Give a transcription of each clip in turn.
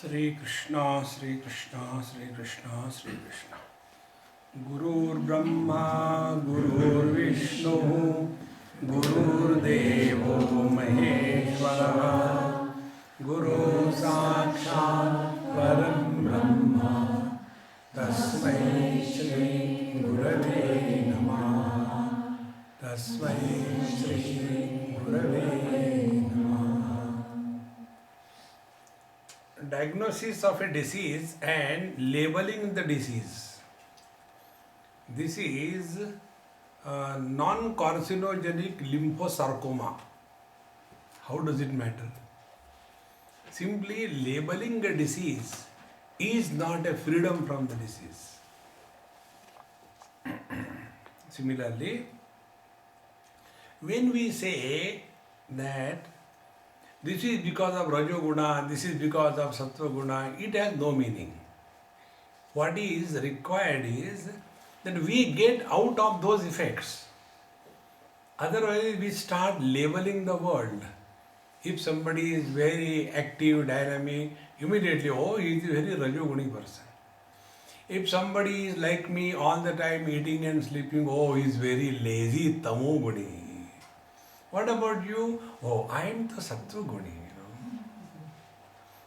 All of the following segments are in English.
Sri Krishna, Sri Krishna, Sri Krishna, Sri Krishna. Gurur Brahma, Gurur Vishnu, Gurur Devo Maheshwara, Guru Sakshat Param Brahma, Tasmai Shri Gurave Namah, Tasmai Shri Gurave Namah. Diagnosis of a disease and labeling the disease. This is non-carcinogenic lymphosarcoma. How does it matter? Simply labeling a disease is not a freedom from the disease. Similarly, when we say that this is because of Rajoguna, this is because of Sattva Guna, it has no meaning. What is required is that we get out of those effects. Otherwise, we start labeling the world. If somebody is very active, dynamic, immediately, oh, he is a very Rajoguni person. If somebody is like me all the time eating and sleeping, oh, he is very lazy, Tamoguni. What about you? Oh, I am the Sattva Guni,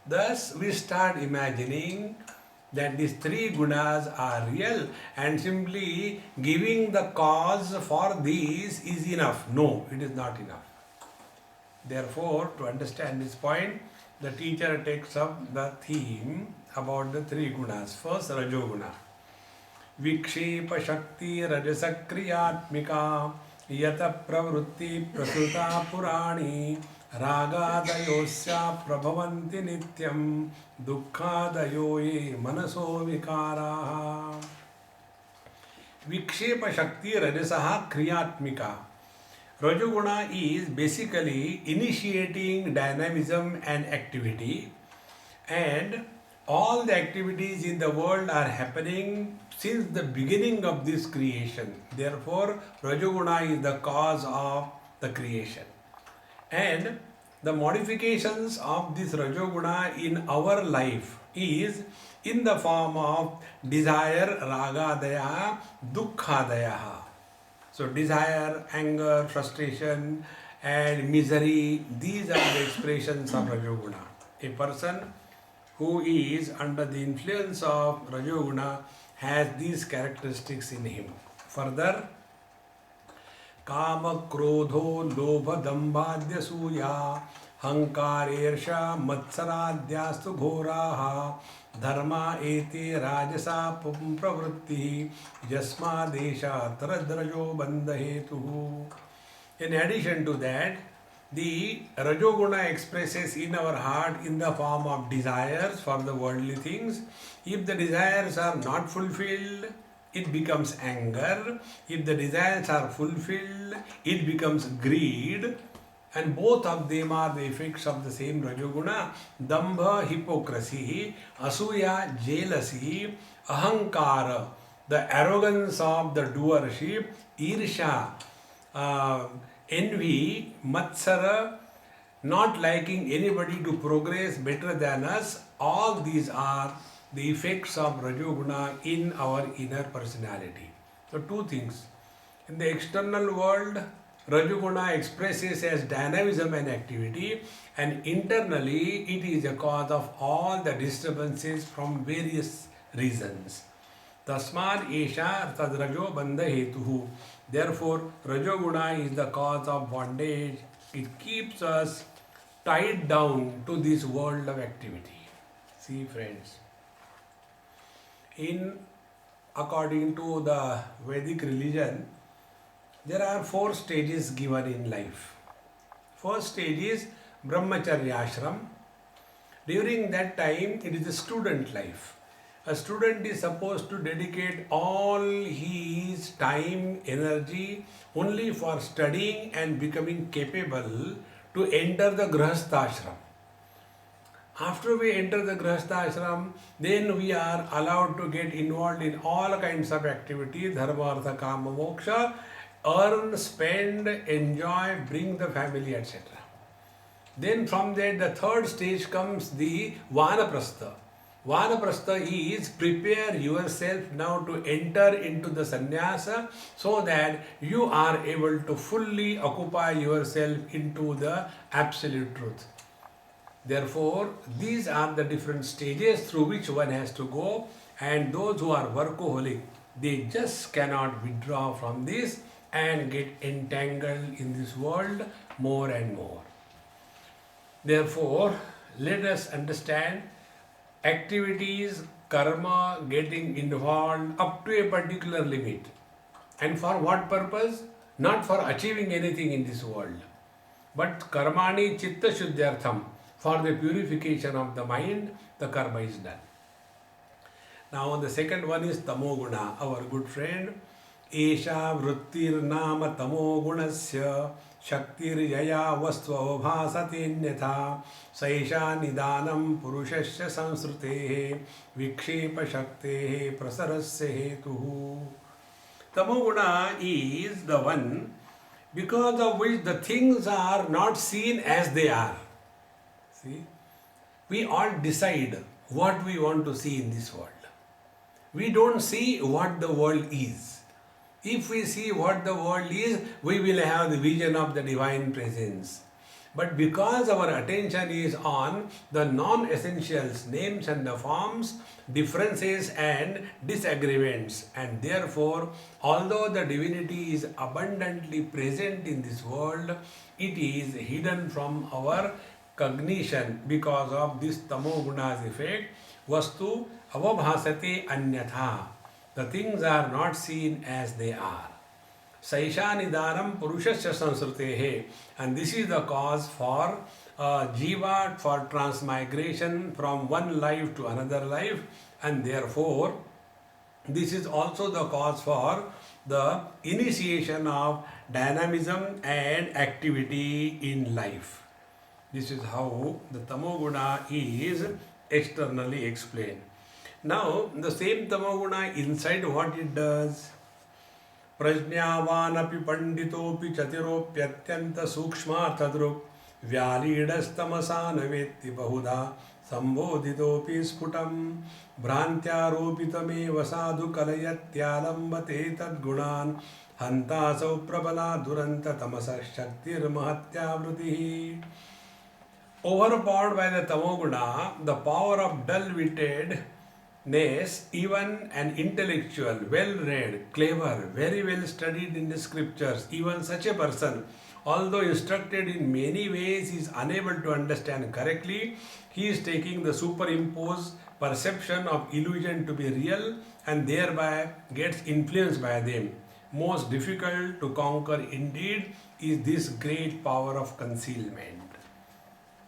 Thus, we start imagining that these three gunas are real and simply giving the cause for these is enough. No, it is not enough. Therefore, to understand this point, the teacher takes up the theme about the three gunas. First, Rajoguna. Vikshepa Shakti Rajasakriyatmika Yata Pravrutti Prasuta Purani Ragadayosya Prabhavanti Nityam Dukkadayoye Manaso Vikaraha. Vikshepa Shakti Rajasaha Kriyatmika. Rajoguna is basically initiating dynamism and activity, and all the activities in the world are happening since the beginning of this creation. Therefore, Rajoguna is the cause of the creation. And the modifications of this Rajoguna in our life is in the form of desire, ragadaya, dukkhadaya. So desire, anger, frustration and misery, these are the expressions of Rajoguna. A person who is under the influence of Rajoguna has these characteristics in him. Further, Kama, Krodho, Lobha, Dambhadya, Suya, Hankar, Ersha, Matsaradhyastu, Ghoraha, Dharma, Ete, Rajasa, Pravritti, Jasma, Desha, Taradrajo, Bandhahetu. In addition to that, the Rajoguna expresses in our heart in the form of desires for the worldly things. If the desires are not fulfilled, it becomes anger. If the desires are fulfilled, it becomes greed. And both of them are the effects of the same Rajoguna. Dambha, hypocrisy, Asuya, jealousy, Ahankara, the arrogance of the doership, Irsha, envy, Matsara, not liking anybody to progress better than us. All these are the effects of Rajoguna in our inner personality. So two things. In the external world, Rajoguna expresses as dynamism and activity, and internally it is a cause of all the disturbances from various reasons. Tasmad Esha Tad Rajo Bandha Hetuhu. Therefore, Rajoguna is the cause of bondage. It keeps us tied down to this world of activity. See, friends, according to the Vedic religion, there are 4 stages given in life. First stage is Brahmacharya ashram. During that time, it is a student life. A student is supposed to dedicate all his time, energy only for studying and becoming capable to enter the Grahastha ashram. After we enter the Grahastha ashram, then we are allowed to get involved in all kinds of activity, dharma, artha, kama, moksha, earn, spend, enjoy, bring the family, etc. Then from there the third stage comes the vanaprastha. Vanaprastha is prepare yourself now to enter into the sannyasa so that you are able to fully occupy yourself into the absolute truth. Therefore, these are the different stages through which one has to go, and those who are workaholic, they just cannot withdraw from this and get entangled in this world more and more. Therefore, let us understand activities, karma, getting involved up to a particular limit. And for what purpose? Not for achieving anything in this world, but karmani chitta shuddhyartham. For the purification of the mind, the karma is done. Now the second one is tamoguna, our good friend. Esha vrittir nama tamogunasya shaktir yaya vastva bhasati nyatha saisha nidanam purushasya samsrutehe vikshepa shaktehe prasarasya hetuhu. Tamoguna is the one because of which the things are not seen as they are. See, we all decide what we want to see in this world. We don't see what the world is. If we see what the world is, we will have the vision of the divine presence. But because our attention is on the non-essentials, names and the forms, differences and disagreements, and therefore, although the divinity is abundantly present in this world, it is hidden from our cognition because of this tamoguna's effect. Vastu avabhasate anyatha. The things are not seen as they are. Saisha nidaram purushasya samsrutehe. And this is the cause for jiva, for transmigration from one life to another life, and therefore this is also the cause for the initiation of dynamism and activity in life. This is how the tamoguna is externally explained. Now, the same tamoguna inside, what it does? Prajnavanapi panditopi chatiropyatyanta sukshma tadrup vyalidastamasa navetti bahuda sambodhitopi sputam bhrantyaropitame vasadu kalayatyalambate tadgunan hantasau prabala duranta tamasa shaktir mahatyavrutihi. Overpowered by the tamoguna, the power of dull-wittedness, even an intellectual, well-read, clever, very well studied in the scriptures, even such a person, although instructed in many ways, is unable to understand correctly. He is taking the superimposed perception of illusion to be real and thereby gets influenced by them. Most difficult to conquer indeed is this great power of concealment.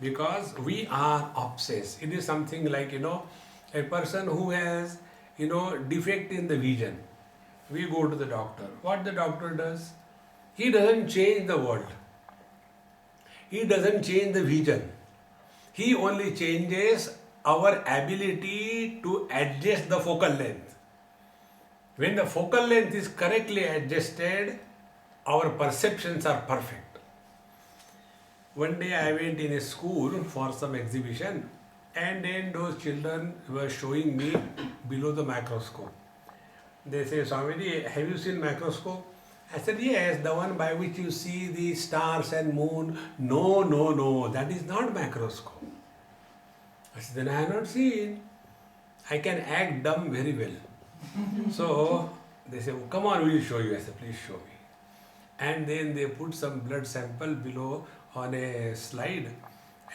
Because we are obsessed. It is something like, a person who has, defect in the vision. We go to the doctor. What the doctor does? He doesn't change the world. He doesn't change the vision. He only changes our ability to adjust the focal length. When the focal length is correctly adjusted, our perceptions are perfect. One day I went in a school for some exhibition, and then those children were showing me below the microscope. They say, Swamiji, have you seen microscope? I said, yes, the one by which you see the stars and moon. No, that is not microscope. I said, then I have not seen. I can act dumb very well. So they say, come on, we will show you. I said, please show me. And then they put some blood sample below on a slide.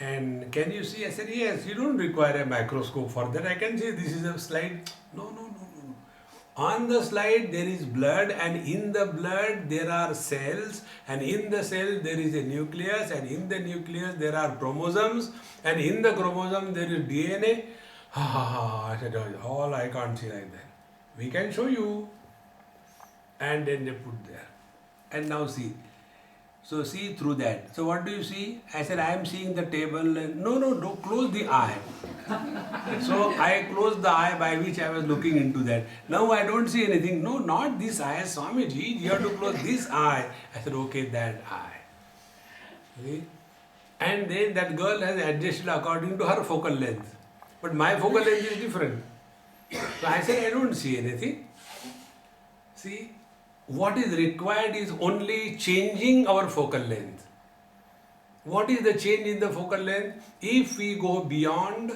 And can you see? I said, yes, you don't require a microscope for that. I can see this is a slide. No. On the slide there is blood, and in the blood there are cells, and in the cell there is a nucleus, and in the nucleus there are chromosomes, and in the chromosome there is DNA. I said, all I can't see like that. We can show you. And then they put there. And now see. So see through that. So what do you see? I said, I am seeing the table. And no, don't close the eye. So I closed the eye by which I was looking into that. Now I don't see anything. No, not this eye, Swamiji. You have to close this eye. I said, okay, that eye. See? And then that girl has adjusted according to her focal length. But my focal length is different. So I said, I don't see anything. See, what is required is only changing our focal length. What is the change in the focal length? If we go beyond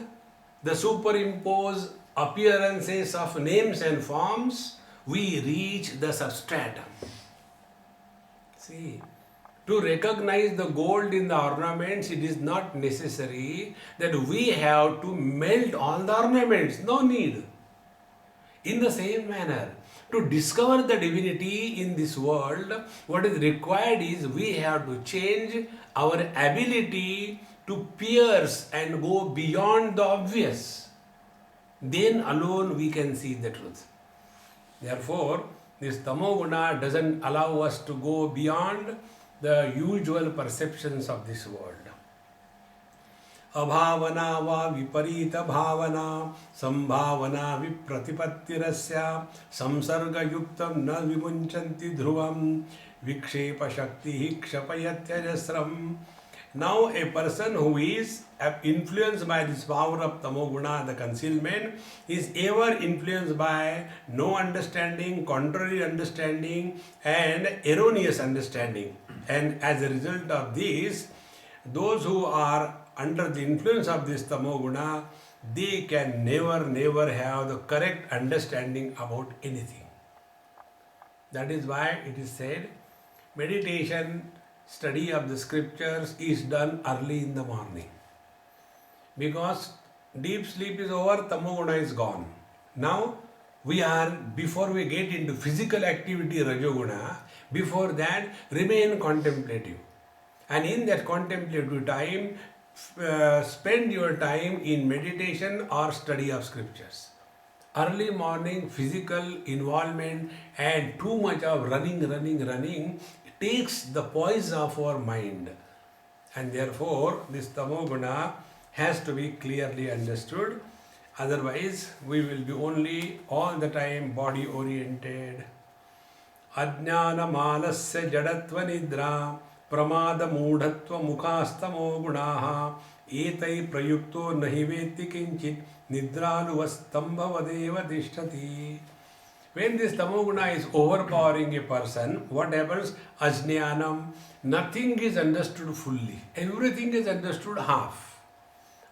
the superimposed appearances of names and forms, we reach the substratum. See, to recognize the gold in the ornaments, it is not necessary that we have to melt all the ornaments. No need. In the same manner, to discover the divinity in this world, what is required is we have to change our ability to pierce and go beyond the obvious. Then alone we can see the truth. Therefore, this tamoguna doesn't allow us to go beyond the usual perceptions of this world. Abhavana va viparita bhavana sambhavana vipratipatirasya samsarga yuktam na vimunchanti dhruvam vikshepa shakti kshapayatyajasram. Now a person who is influenced by this power of tamoguna, the concealment, is ever influenced by no understanding, contrary understanding and erroneous understanding. And as a result of this, those who are under the influence of this tamoguna, they can never have the correct understanding about anything. That is why it is said, meditation, study of the scriptures is done early in the morning. Because deep sleep is over, tamoguna is gone. Now, before we get into physical activity, rajoguna, before that, remain contemplative. And in that contemplative time, spend your time in meditation or study of scriptures. Early morning physical involvement and too much of running takes the poise of our mind. And therefore, this tamoguna has to be clearly understood. Otherwise, we will be only all the time body oriented. Ajnana malasya jadatva nidra pramada mudhatva mukhastamo gunaha etai prayukto nahi veti kinchit nidraluvastambhavadeva dishtati. When this tamoguna is overpowering a person, what happens? Ajnanam, nothing is understood fully. Everything is understood half.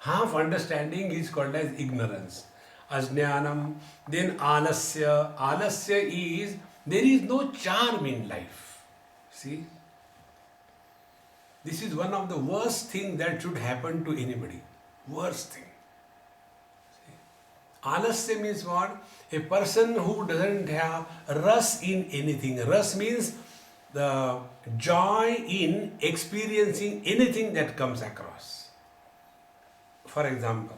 Half understanding is called as ignorance. Ajnanam. Then alasya. Alasya is, there is no charm in life. See? This is one of the worst things that should happen to anybody. Worst thing. Alasya means what? A person who doesn't have ras in anything. Ras means the joy in experiencing anything that comes across. For example,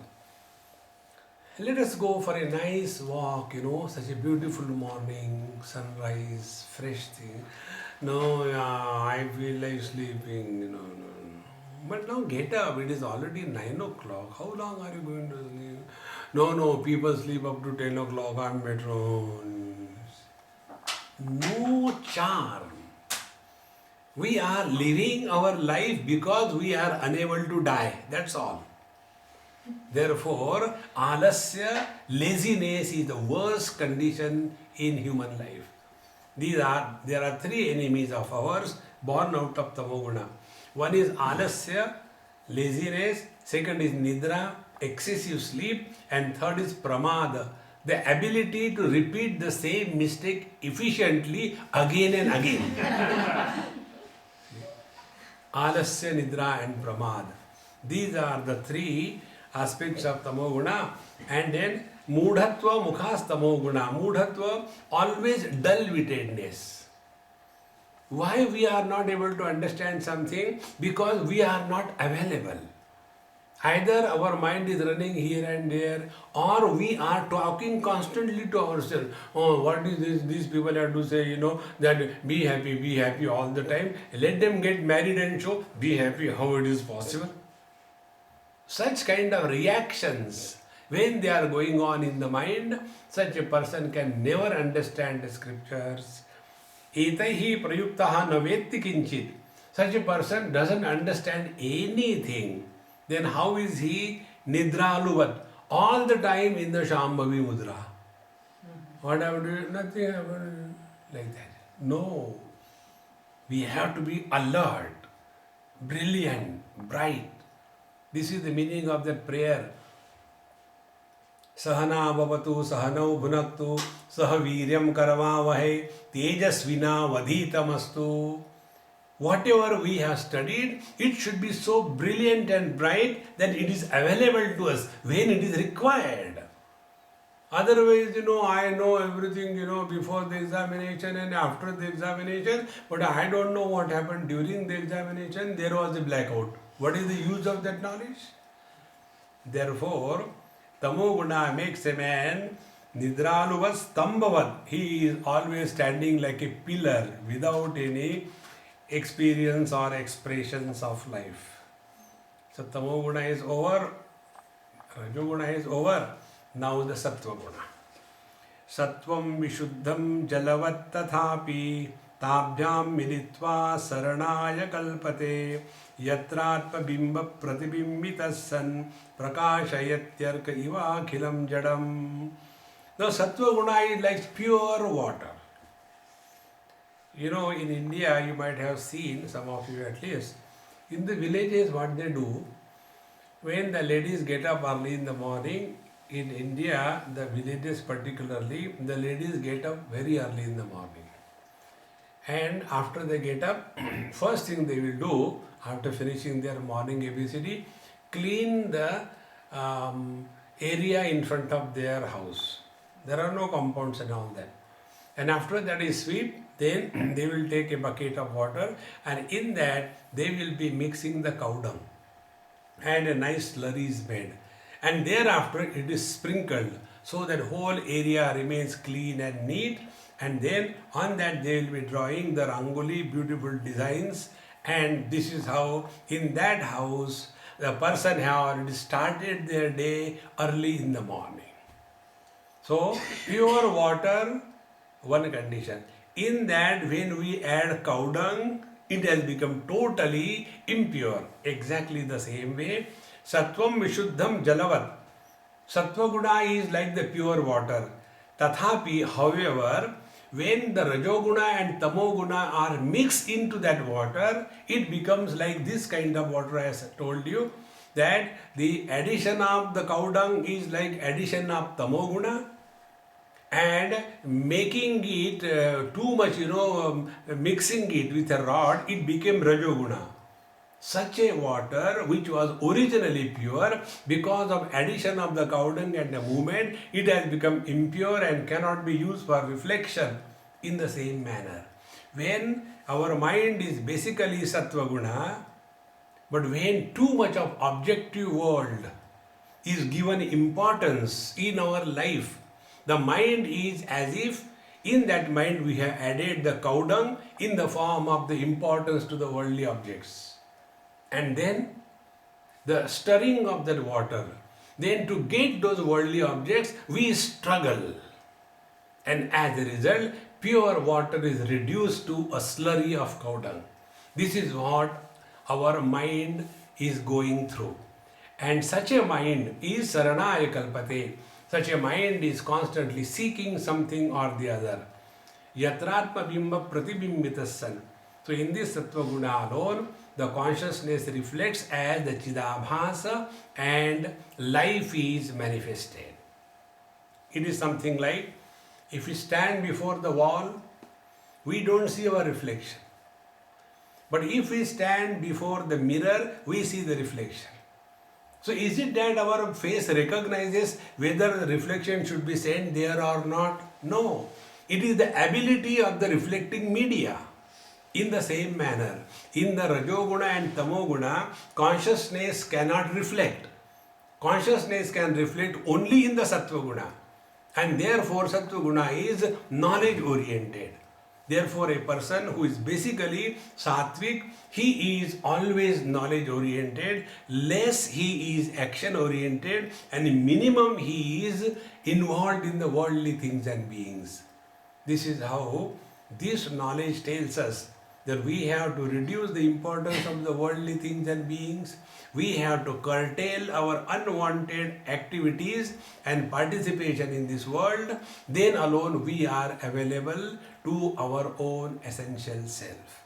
let us go for a nice walk, such a beautiful morning, sunrise, fresh thing. No, I feel like sleeping, no. But now get up, it is already 9 o'clock. How long are you going to sleep? No, people sleep up to 10 o'clock, I'm better. No charm. We are living our life because we are unable to die. That's all. Therefore, alasya, laziness is the worst condition in human life. There are 3 enemies of ours born out of tamoguna. One is alasya, laziness. Second is nidra, excessive sleep. And third is pramada, the ability to repeat the same mistake efficiently again and again. Alasya, nidra and pramada. These are the 3 aspects of tamoguna. And then mudhatva mukhas tamoguna. Mudhatva, always dull-wittedness. Why we are not able to understand something? Because we are not available. Either our mind is running here and there, or we are talking constantly to ourselves. Oh, what is this? These people have to say, that be happy all the time. Let them get married and show, be happy, how it is possible. Such kind of reactions, when they are going on in the mind, such a person can never understand the scriptures. Etaihi prayuktaha na vetti kinchit such a person doesn't understand anything, then how is he nidraluvat, all the time in the Shambhavi mudra? What happened to you? Nothing happened like that. No. We have to be alert, brilliant, bright. This is the meaning of that prayer. Sahana bhavatu sahanau bhunaktu sahaviryam karamavahe tejasvina vadhitamastu. Whatever we have studied, it should be so brilliant and bright that it is available to us when it is required. Otherwise, I know everything, before the examination and after the examination, but I don't know what happened during the examination. There was a blackout. What is the use of that knowledge? Therefore, tamoguna makes a man nidraluvat stambhavat. He is always standing like a pillar without any experience or expressions of life. So tamoguna is over, rajoguna is over. Now the Sattva guna. Sattvam vishuddham jalavat tathapi tabhyam militva saranaya kalpate yatratma bimba pratibimbitas san prakashayatyarka iva akhilam jadam. Now Sattva guna is like pure water. In India you might have seen, some of you at least, in the villages what they do, when the ladies get up early in the morning, in India, the villages particularly, the ladies get up very early in the morning. And after they get up, first thing they will do, after finishing their morning ABCD, clean the area in front of their house. There are no compounds and all that. And after that is sweep, then they will take a bucket of water, and in that they will be mixing the cow dung. And a nice slurry is made. And thereafter it is sprinkled so that whole area remains clean and neat, and then on that they will be drawing the rangoli, beautiful designs, and this is how in that house the person have already started their day early in the morning. So pure water, one condition. In that when we add cow dung, it has become totally impure. Exactly the same way, Sattvam vishuddham jalavat. Sattva guna is like the pure water. Tathapi, however, when the rajoguna and tamoguna are mixed into that water, it becomes like this kind of water. As I told you, that the addition of the cow dung is like addition of tamoguna, and making it too much, mixing it with a rod, it became rajoguna. Such a water which was originally pure, because of addition of the cow dung and the movement, it has become impure and cannot be used for reflection. In the same manner, when our mind is basically sattva guna, but when too much of objective world is given importance in our life, the mind is as if in that mind we have added the cow dung in the form of the importance to the worldly objects. And then the stirring of that water, then to get those worldly objects, we struggle. And as a result, pure water is reduced to a slurry of cow dung. This is what our mind is going through. And such a mind is saranaya kalpate. Such a mind is constantly seeking something or the other. Yatratma bimba pratibimbitassan. So in this sattva guna alone, the consciousness reflects as the chidabhasa and life is manifested. It is something like, if we stand before the wall, we don't see our reflection. But if we stand before the mirror, we see the reflection. So is it that our face recognizes whether the reflection should be sent there or not? No. It is the ability of the reflecting media. In the same manner, in the rajoguna and tamoguna, consciousness cannot reflect. Consciousness can reflect only in the sattva guna. And therefore, sattva guna is knowledge oriented. Therefore, a person who is basically sattvic, he is always knowledge oriented, less he is action oriented, and minimum he is involved in the worldly things and beings. This is how this knowledge tells us that we have to reduce the importance of the worldly things and beings. We have to curtail our unwanted activities and participation in this world. Then alone we are available to our own essential self.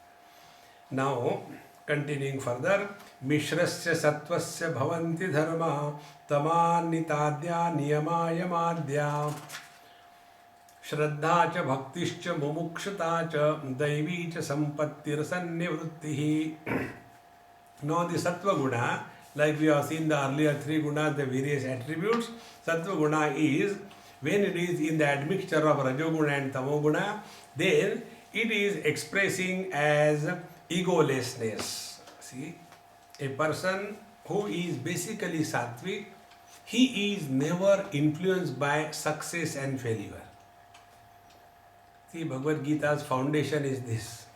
Now, continuing further, Mishrasya Sattvasya Bhavanti Dharma Tamanitadya Niyamayamadya Shraddha cha Bhaktischa Mumukshata cha Daivi cha Sampattirasannivrittihi. Now the Sattva guna, like we have seen the earlier three gunas, the various attributes, Sattva guna is, when it is in the admixture of Rajoguna and Tamoguna, then it is expressing as egolessness. See, a person who is basically sattvic, he is never influenced by success and failure. See, Bhagavad Gita's foundation is this.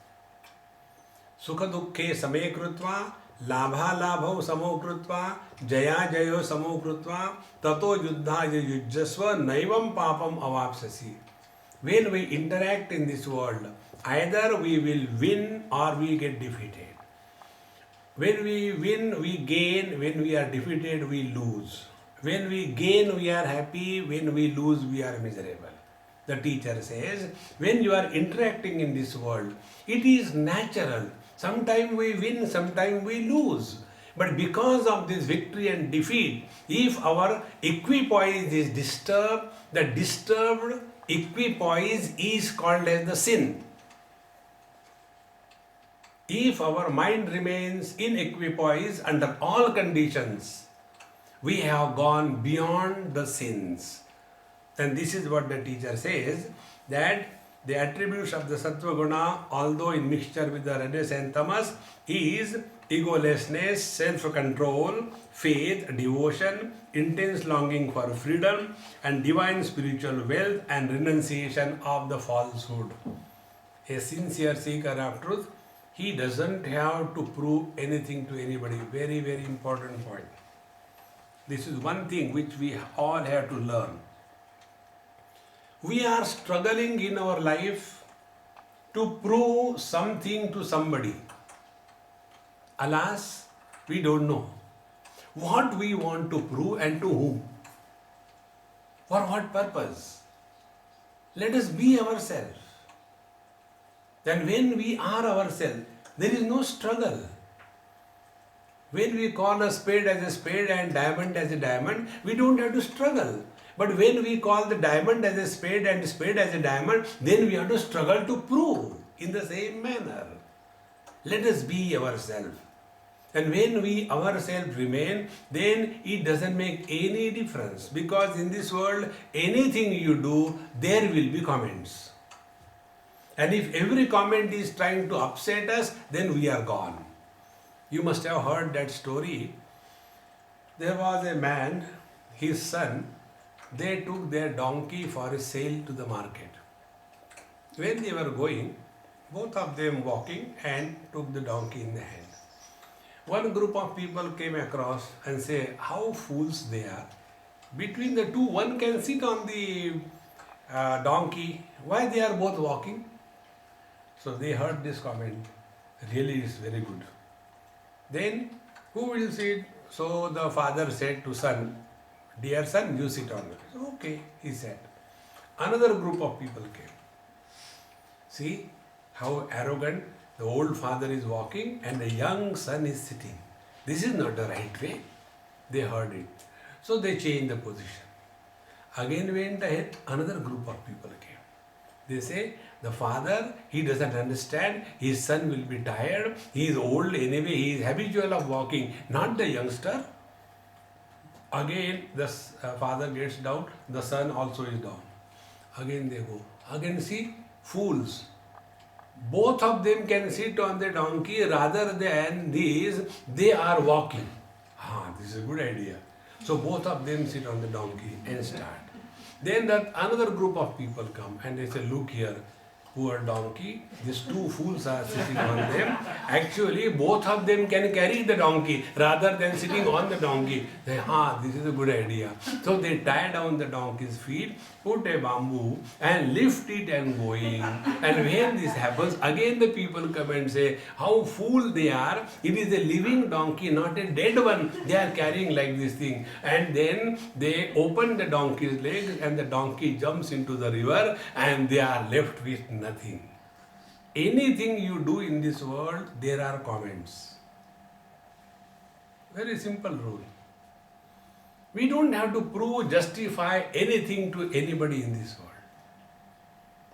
Sukha dukkhe same krutva, labha labhau samo krutva, jaya jayo samo krutva, tato yuddha yujjasva naivam papam avapsasi. When we interact in this world, either we will win or we get defeated. When we win, we gain. When we are defeated, we lose. When we gain, we are happy. When we lose, we are miserable. The teacher says, when you are interacting in this world, it is natural. Sometimes we win, sometimes we lose. But because of this victory and defeat, if our equipoise is disturbed, the disturbed equipoise is called as the sin. If our mind remains in equipoise under all conditions, we have gone beyond the sins. And this is what the teacher says, that the attributes of the Sattva guna, although in mixture with the Rajas and Tamas, is egolessness, self-control, faith, devotion, intense longing for freedom, and divine spiritual wealth and renunciation of the falsehood. A sincere seeker of truth, he doesn't have to prove anything to anybody. Very, very important point. This is one thing which we all have to learn. We are struggling in our life to prove something to somebody. Alas, we don't know what we want to prove and to whom. For what purpose? Let us be ourselves. Then when we are ourselves, there is no struggle. When we call a spade as a spade and diamond as a diamond, we don't have to struggle. But when we call the diamond as a spade and spade as a diamond, then we have to struggle to prove in the same manner. Let us be ourselves. And when we ourselves remain, then it doesn't make any difference. Because in this world, anything you do, there will be comments. And if every comment is trying to upset us, then we are gone. You must have heard that story. There was a man, his son, they took their donkey for a sale to the market. When they were going, both of them walking and took the donkey in the hand. One group of people came across and say, how fools they are. Between the two, one can sit on the donkey. Why they are both walking? So they heard this comment. Really is very good. Then, who will sit? So the father said to son, dear son, you sit on it. Okay, he said. Another group of people came. See how arrogant the old father is walking and the young son is sitting. This is not the right way. They heard it. So they changed the position. Again went ahead, another group of people came. They say, the father, he doesn't understand, his son will be tired, he is old anyway, he is habitual of walking, not the youngster. Again, the father gets down, the son also is down. Again they go. Again see, fools. Both of them can sit on the donkey, rather than these, they are walking. This is a good idea. So both of them sit on the donkey and start. Then that another group of people come and they say, look here, poor donkey. These two fools are sitting on them. Actually, both of them can carry the donkey rather than sitting on the donkey. They, this is a good idea. So they tie down the donkey's feet, put a bamboo and lift it and going. And when this happens, again the people come and say, how fool they are. It is a living donkey, not a dead one. They are carrying like this thing. And then they open the donkey's legs and the donkey jumps into the river and they are left with nothing. Anything you do in this world, there are comments. Very simple rule. We don't have to prove, justify anything to anybody in this world.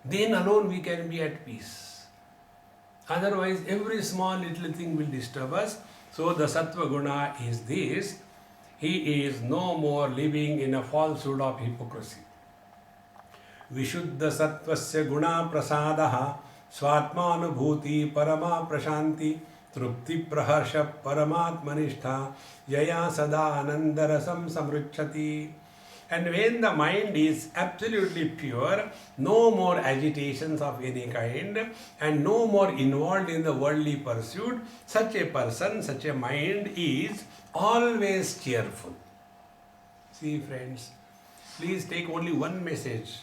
Then alone we can be at peace. Otherwise, every small little thing will disturb us. So the Sattva guna is this. He is no more living in a falsehood of hypocrisy. Vishuddha sattvasya guna prasadaha svatmanubhuti parama prashanti trupti praharsha paramatmanistha yaya sada anandarasam samruchati. And when the mind is absolutely pure, no more agitations of any kind and no more involved in the worldly pursuit, such a person, such a mind is always cheerful. See friends, please take only one message.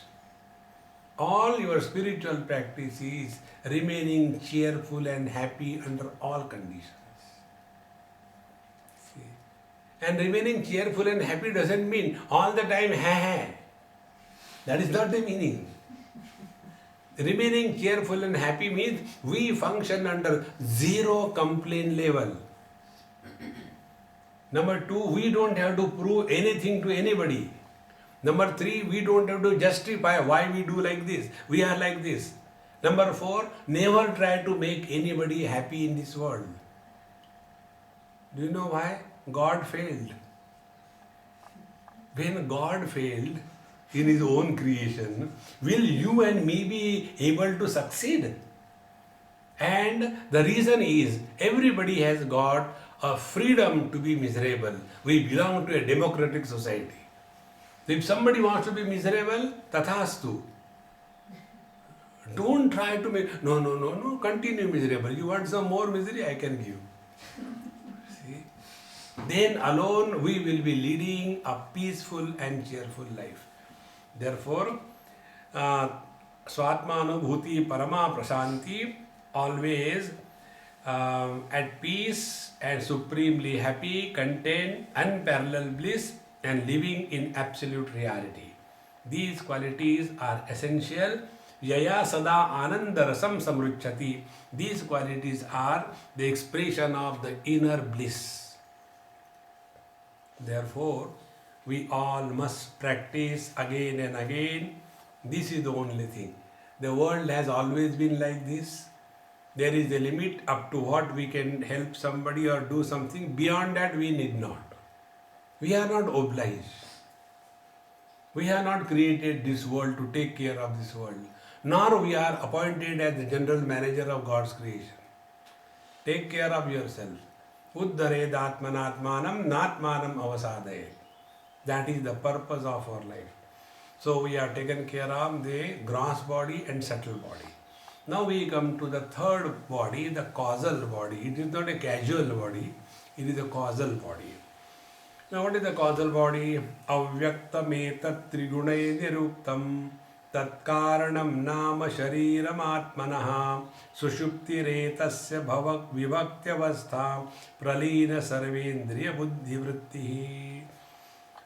All your spiritual practice is remaining cheerful and happy under all conditions. See? And remaining cheerful and happy doesn't mean all the time ha. That is not the meaning. Remaining cheerful and happy means we function under zero complaint level. Number 2, we don't have to prove anything to anybody. Number 3, we don't have to justify why we do like this. We are like this. Number 4, never try to make anybody happy in this world. Do you know why? God failed. When God failed in His own creation, will you and me be able to succeed? And the reason is, everybody has got a freedom to be miserable. We belong to a democratic society. If somebody wants to be miserable, tathastu. Don't try to make, no, continue miserable. You want some more misery, I can give. See? Then alone we will be leading a peaceful and cheerful life. Therefore, Swatmanubhuti Parama Prashanti, always at peace and supremely happy, content, unparalleled bliss, and living in absolute reality. These qualities are essential. Yaya sada anandarasam samruchati. These qualities are the expression of the inner bliss. Therefore, we all must practice again and again. This is the only thing. The world has always been like this. There is a limit up to what we can help somebody or do something. Beyond that, we need not. We are not obliged. We have not created this world to take care of this world. Nor we are appointed as the general manager of God's creation. Take care of yourself. Uddhared atmanatmanam natmanam avasadayet. That is the purpose of our life. So we are taken care of the gross body and subtle body. Now we come to the third body, the causal body. It is not a casual body, it is a causal body. Now what is the causal body? Avyaktam etat trigunai niruktam tat karanam nama shariram atmanaha sushupti retasya bhavak vibhaktavastha pralina sarvendriya buddhi vrittihi.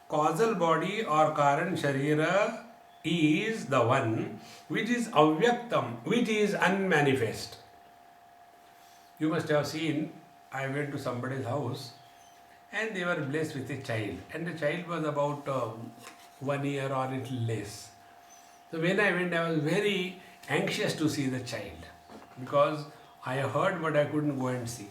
Causal body or karan sharira is the one which is avyaktam, which is unmanifest. You must have seen, I went to somebody's house and they were blessed with a child, and the child was about 1 year or a little less. So when I went, I was very anxious to see the child because I heard but I couldn't go and see.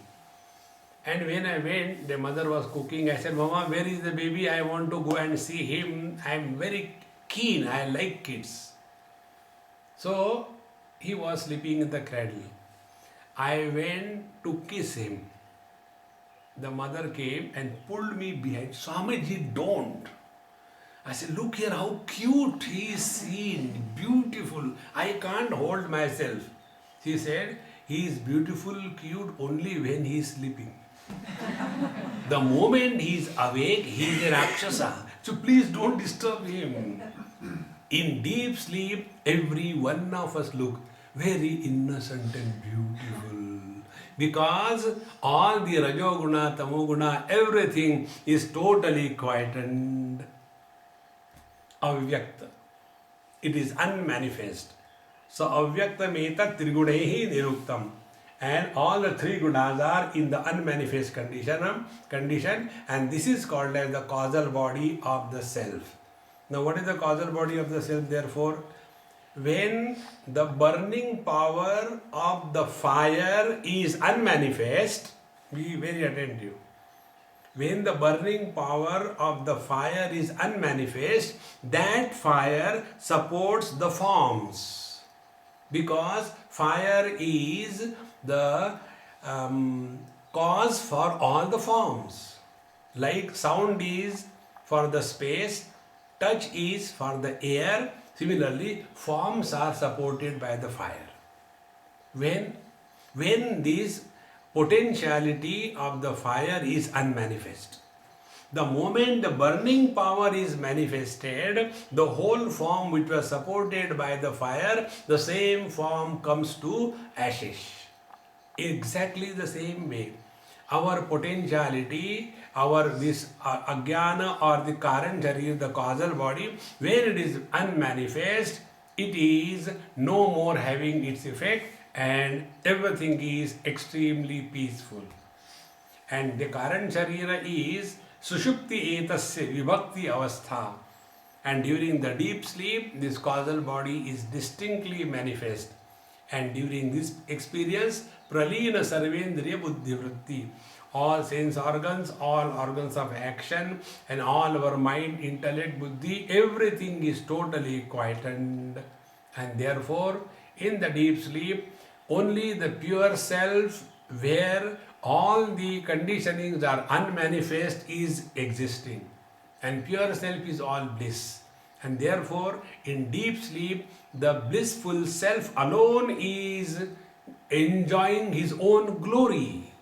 And when I went, the mother was cooking. I said, Mama, where is the baby? I want to go and see him. I am very keen. I like kids. So he was sleeping in the cradle. I went to kiss him. The mother came and pulled me behind. Swamiji, don't. I said, look here how cute he is seen, beautiful. I can't hold myself. She said, he is beautiful, cute only when he is sleeping. The moment he is awake, he is a Rakshasa. So please don't disturb him. In deep sleep, every one of us look very innocent and beautiful. Because all the Rajoguna, Tamoguna, everything is totally quietened. Avyakta. It is unmanifest. So avyaktam etat trigunehi niruktam. And all the three gunas are in the unmanifest condition, and this is called as the causal body of the self. Now what is the causal body of the self therefore? When the burning power of the fire is unmanifest, be very attentive. When the burning power of the fire is unmanifest, that fire supports the forms. Because fire is the cause for all the forms. Like sound is for the space, touch is for the air. Similarly, forms are supported by the fire. When this potentiality of the fire is unmanifest, the moment the burning power is manifested, the whole form which was supported by the fire, the same form comes to ashes. Exactly the same way. Our potentiality, this ajnana or the current sharir, the causal body, when it is unmanifest, it is no more having its effect and everything is extremely peaceful. And the current sharira is sushupti etasya vibhakti avastha. And during the deep sleep, this causal body is distinctly manifest. And during this experience, pralina sarvendriya buddhi vritti, all sense organs, all organs of action, and all our mind, intellect, buddhi, everything is totally quietened. And therefore, in the deep sleep, only the pure self, where all the conditionings are unmanifest, is existing. And pure self is all bliss. And therefore, in deep sleep, the blissful self alone is enjoying his own glory.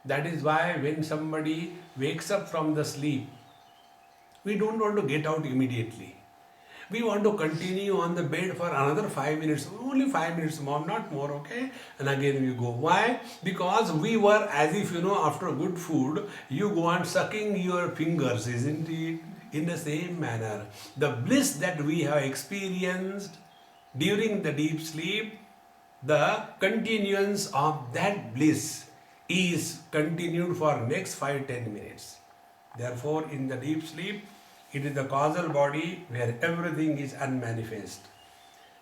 That is why when somebody wakes up from the sleep, we don't want to get out immediately. We want to continue on the bed for another 5 minutes, only 5 minutes more, not more, okay? And again we go. Why? Because we were as if, after good food, you go on sucking your fingers, isn't it? In the same manner, the bliss that we have experienced during the deep sleep, the continuance of that bliss is continued for next 5-10 minutes. Therefore, in the deep sleep, it is the causal body where everything is unmanifest.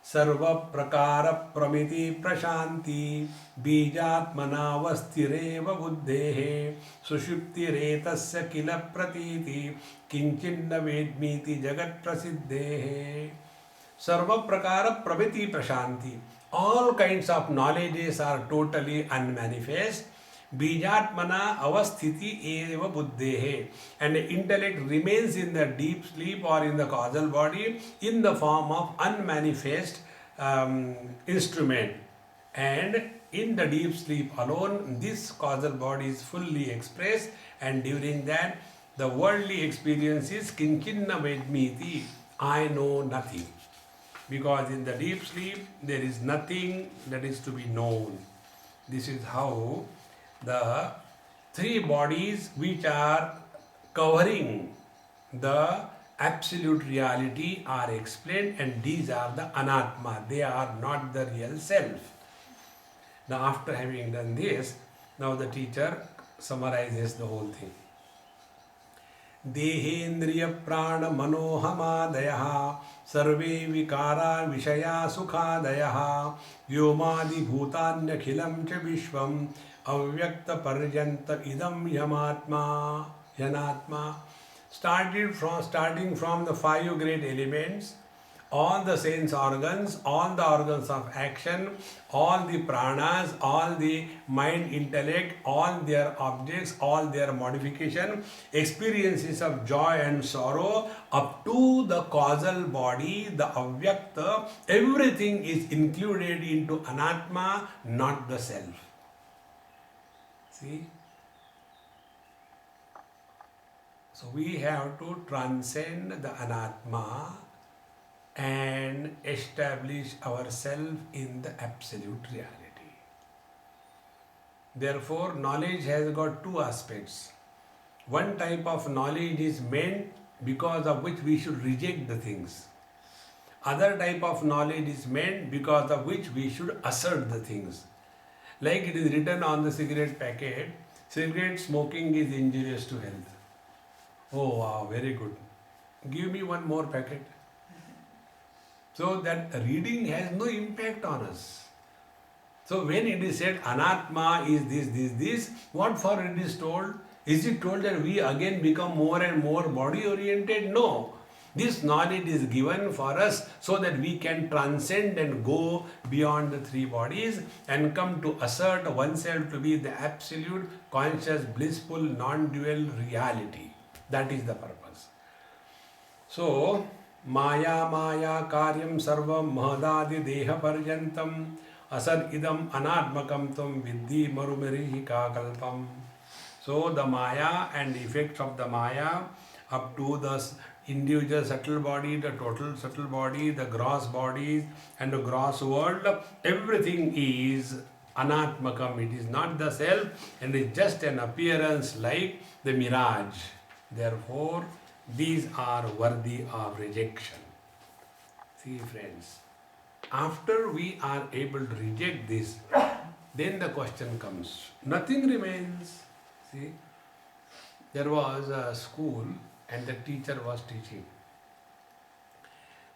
Sarva prakara pramiti prashanti bijatmana vastireva buddhehe sushupti retasya kila pratiti kinchinna vedmiti jagat prasiddhehe. Sarva prakara pramiti prashanti. All kinds of knowledges are totally unmanifest. Bijatmana avasthiti eva buddhehe. And the intellect remains in the deep sleep or in the causal body in the form of unmanifest instrument. And in the deep sleep alone, this causal body is fully expressed, and during that, the worldly experience is kinchinna vedmiti. I know nothing. Because in the deep sleep, there is nothing that is to be known. This is how the three bodies which are covering the absolute reality are explained, and these are the anatma. They are not the real self. Now after having done this, now the teacher summarizes the whole thing. Dehendriya prana manohamadayah sarve vikara vishaya sukhadayah vyomadi bhutanyakhilam cha vishvam avyakta parjanta idam yanatma. Starting from the 5 great elements, all the sense organs, all the organs of action, all the pranas, all the mind intellect, all their objects, all their modification, experiences of joy and sorrow, up to the causal body, the avyakta, everything is included into anatma, not the self. See? So we have to transcend the anatma and establish ourselves in the absolute reality. Therefore, knowledge has got two aspects. One type of knowledge is meant because of which we should reject the things. Other type of knowledge is meant because of which we should assert the things. Like it is written on the cigarette packet, cigarette smoking is injurious to health. Oh wow, very good. Give me one more packet. So that reading has no impact on us. So when it is said anatma is this, what for it is told? Is it told that we again become more and more body oriented? No. This knowledge is given for us so that we can transcend and go beyond the three bodies and come to assert oneself to be the absolute, conscious, blissful, non-dual reality. That is the purpose. So, Maya karyam sarvam mahadadi deha parjantam asad idam anatmakam tum viddhi marumerihi kalpam. So, the Maya and the effects of the Maya up to the individual subtle body, the total subtle body, the gross bodies and the gross world, everything is anatmakam. It is not the self and it is just an appearance like the mirage. Therefore, these are worthy of rejection. See friends, after we are able to reject this, then the question comes, nothing remains. See, there was a school and the teacher was teaching.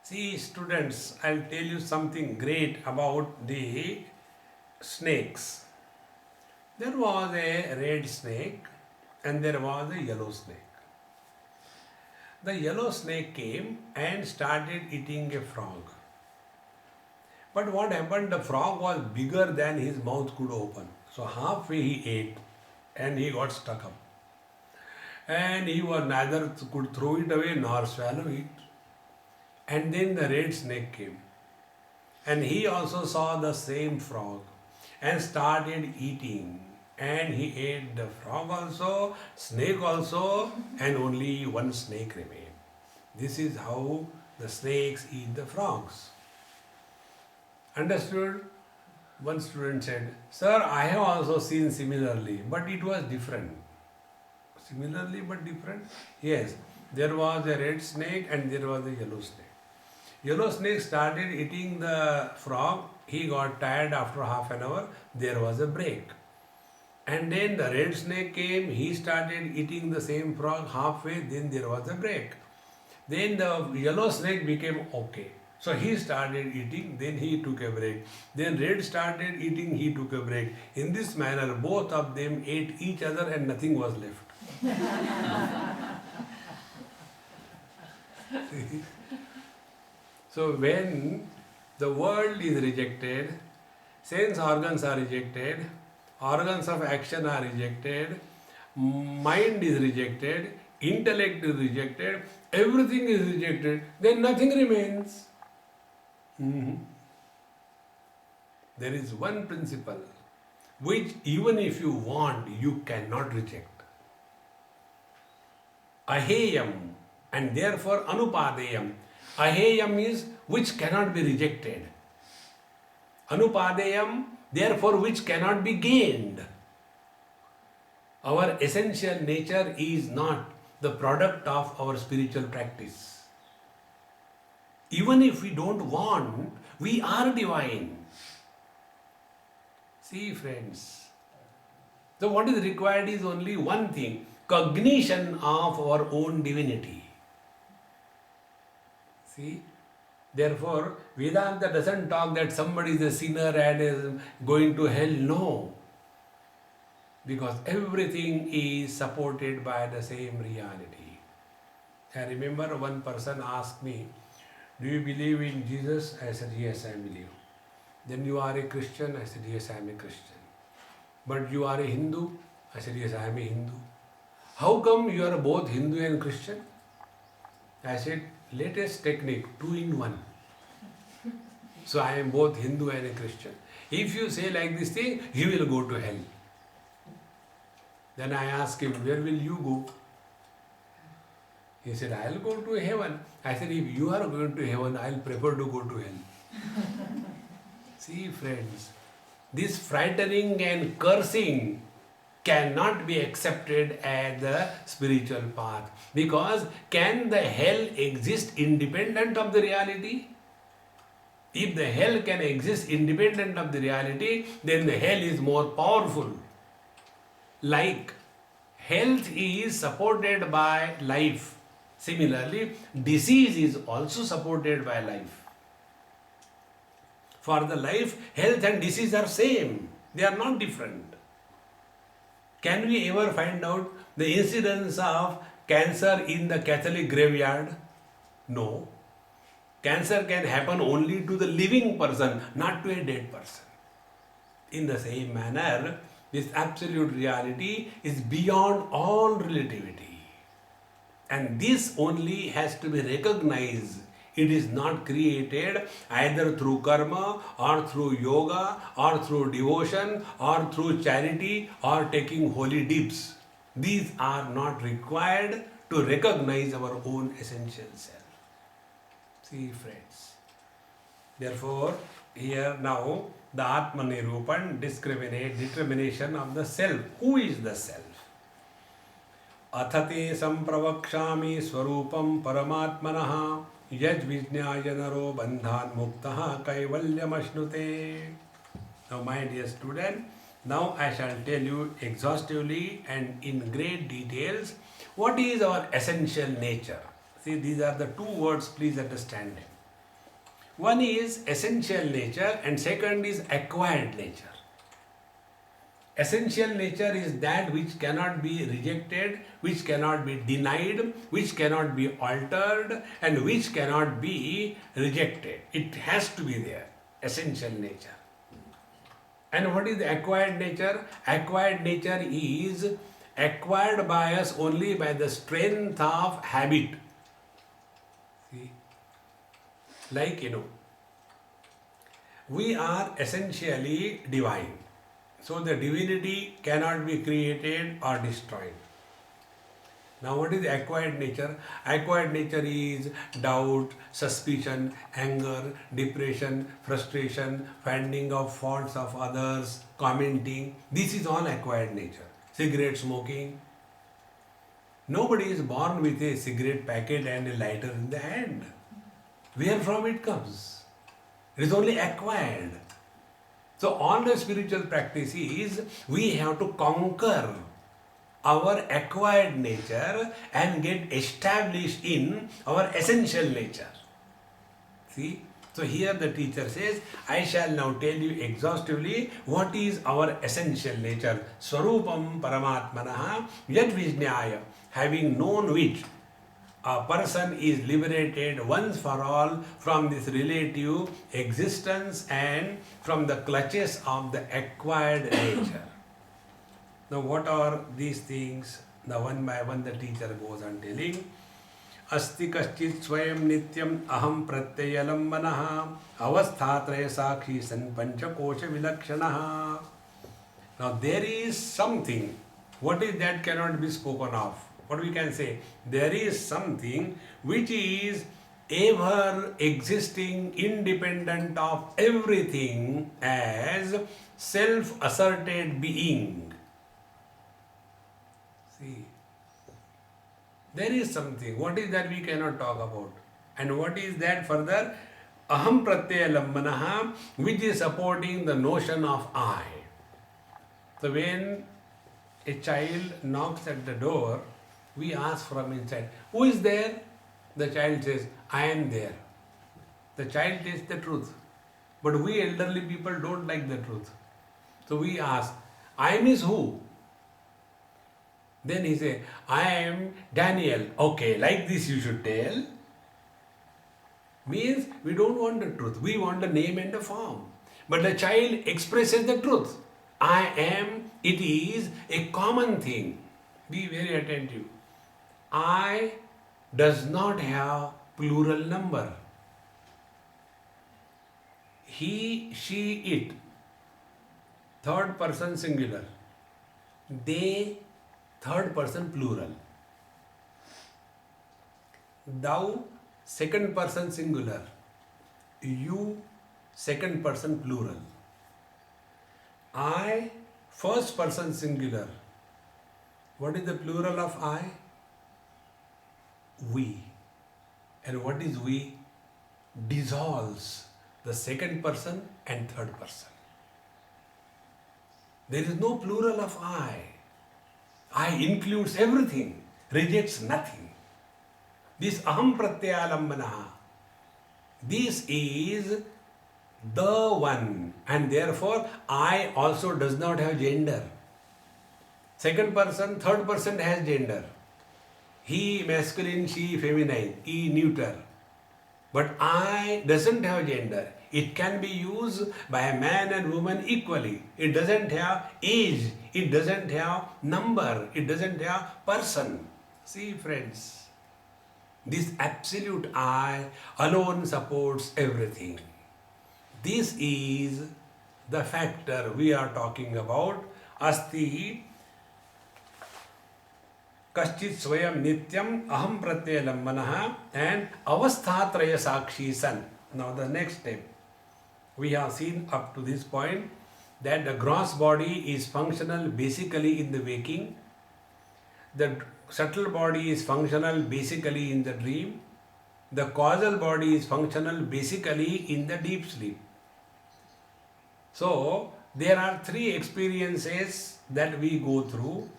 See students, I'll tell you something great about the snakes. There was a red snake and there was a yellow snake. The yellow snake came and started eating a frog. But what happened, the frog was bigger than his mouth could open. So halfway he ate and he got stuck up. And he was neither could throw it away nor swallow it. And then the red snake came. And he also saw the same frog and started eating. And he ate the frog also, snake also, and only one snake remained. This is how the snakes eat the frogs. Understood? One student said, "Sir, I have also seen similarly, but it was different." Similarly but different? Yes, there was a red snake and there was a yellow snake. Yellow snake started eating the frog. He got tired after half an hour. There was a break. And then the red snake came, he started eating the same frog halfway, then there was a break. Then the yellow snake became okay. So he started eating, then he took a break. Then red started eating, he took a break. In this manner, both of them ate each other and nothing was left. So when the world is rejected, sense organs are rejected, organs of action are rejected, mind is rejected, intellect is rejected, everything is rejected, then nothing remains. There is one principle which even if you want, you cannot reject. Aheyam and therefore anupadeyam. Aheyam is which cannot be rejected. Anupadeyam, therefore which cannot be gained. Our essential nature is not the product of our spiritual practice. Even if we don't want, we are divine. See friends, so what is required is only one thing, cognition of our own divinity. See, therefore Vedanta doesn't talk that somebody is a sinner and is going to hell, no. Because everything is supported by the same reality. I remember one person asked me, Do you believe in Jesus? I said, yes, I believe. Then you are a Christian? I said, yes, I am a Christian. But you are a Hindu? I said, yes, I am a Hindu. How come you are both Hindu and Christian? I said, latest technique, 2 in 1. So I am both Hindu and a Christian. If you say like this thing, he will go to hell. Then I asked him, where will you go? He said, I will go to heaven. I said, if you are going to heaven, I will prefer to go to hell. See, friends, this frightening and cursing cannot be accepted as the spiritual path. Because can the hell exist independent of the reality? If the hell can exist independent of the reality, then the hell is more powerful. Like health is supported by life. Similarly, disease is also supported by life. For the life, health and disease are same. They are not different. Can we ever find out the incidence of cancer in the Catholic graveyard? No. Cancer can happen only to the living person, not to a dead person. In the same manner, this absolute reality is beyond all relativity. And this only has to be recognized. It is not created either through karma or through yoga or through devotion or through charity or taking holy dips. These are not required to recognize our own essential self. See, friends. Therefore, here now the Atmanirupan determination of the self. Who is the self? Athate sampravakshami swarupam paramatmanaha yaj vijnaya naro bandhan muktaha kaivalyam ashnute. Now, my dear student, now I shall tell you exhaustively and in great details what is our essential nature. See, these are the 2 words, please understand them. One is essential nature and second is acquired nature. Essential nature is that which cannot be rejected, which cannot be denied, which cannot be altered and which cannot be rejected. It has to be there, essential nature. And what is the acquired nature? Acquired nature is acquired by us only by the strength of habit. See? Like, we are essentially divine. So the divinity cannot be created or destroyed. Now what is the acquired nature? Acquired nature is doubt, suspicion, anger, depression, frustration, finding of faults of others, commenting. This is all acquired nature. Cigarette smoking. Nobody is born with a cigarette packet and a lighter in the hand. Where from it comes? It is only acquired. So all the spiritual practice is we have to conquer our acquired nature and get established in our essential nature. See? So here the teacher says, I shall now tell you exhaustively what is our essential nature. Swarupam paramatmanaha yad vijnaya. Having known which a person is liberated once for all from this relative existence and from the clutches of the acquired nature. Now what are these things? Now one by one the teacher goes on telling. Asti kaschit swayam nityam aham pratyayalambanaha avasthatraya sakshi san panchakosha vilakshanaha. Now there is something. What is that cannot be spoken of? What we can say? There is something which is ever existing, independent of everything as self-asserted being. See, there is something. What is that we cannot talk about? And what is that further? Aham pratyayalambanaha, which is supporting the notion of I. So when a child knocks at the door, we ask from inside, who is there? The child says, I am there. The child tells the truth. But we elderly people don't like the truth. So we ask, I am is who? Then he says, I am Daniel. Okay, like this you should tell. Means we don't want the truth. We want the name and the form. But the child expresses the truth. I am, it is a common thing. Be very attentive. I does not have plural number. He, she, it. Third person singular. They, third person plural. Thou, second person singular. You, second person plural. I, first person singular. What is the plural of I? We. And what is we? Dissolves the second person and third person. There is no plural of I. I includes everything, rejects nothing. This aham pratyalambana, this is the one, and therefore I also does not have gender. Second person, third person has gender. He masculine, she feminine, he neuter. But I doesn't have gender. It can be used by a man and woman equally. It doesn't have age, it doesn't have number, it doesn't have person. See friends, this absolute I alone supports everything. This is the factor we are talking about. Asti kaschit swayam nityam aham pratyalambana and avasthatraya sakshi san. Now the next step. We have seen up to this point that the gross body is functional basically in the waking. The subtle body is functional basically in the dream. The causal body is functional basically in the deep sleep. So, there are three experiences that we go through.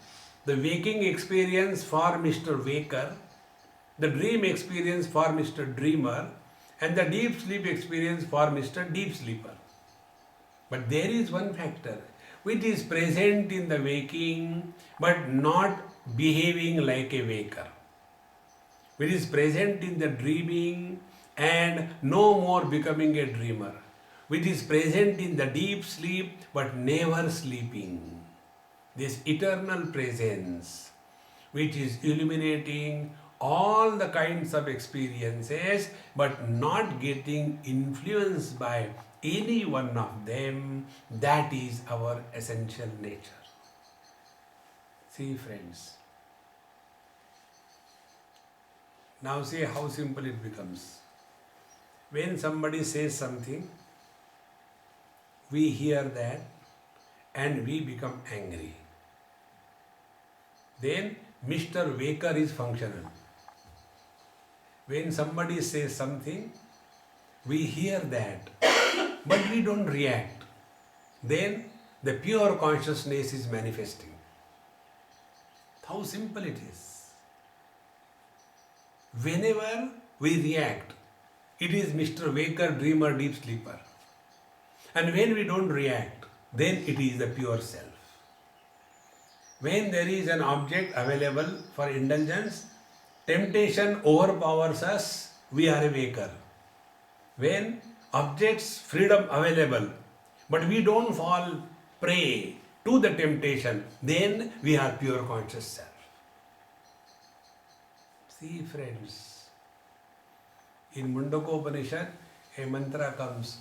The waking experience for Mr. Waker, the dream experience for Mr. Dreamer, and the deep sleep experience for Mr. Deep Sleeper. But there is one factor which is present in the waking but not behaving like a waker, which is present in the dreaming and no more becoming a dreamer, which is present in the deep sleep but never sleeping. This eternal presence which is illuminating all the kinds of experiences but not getting influenced by any one of them, that is our essential nature. See friends, now see how simple it becomes. When somebody says something, we hear that and we become angry. Then Mr. Waker is functional. When somebody says something, we hear that, but we don't react. Then the pure consciousness is manifesting. How simple it is. Whenever we react, it is Mr. Waker, Dreamer, Deep Sleeper. And when we don't react, then it is the pure self. When there is an object available for indulgence, temptation overpowers us, we are a waker. When objects, freedom available, but we don't fall prey to the temptation, then we are pure conscious self. See friends, in Mundakopanishad, a mantra comes,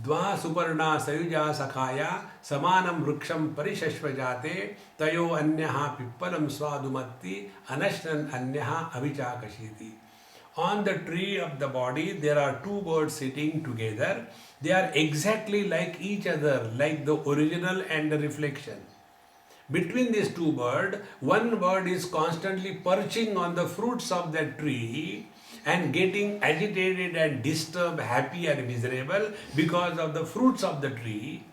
Dva suparna sayuja sakhaya samanam vruksham parishashvajate tayo anyaha pippalam swadumatti anashnan anyaha avichakashiti. On the tree of the body, there are two birds sitting together. They are exactly like each other, like the original and the reflection. Between these two birds, one bird is constantly perching on the fruits of that tree and getting agitated and disturbed, happy and miserable because of the fruits of the tree.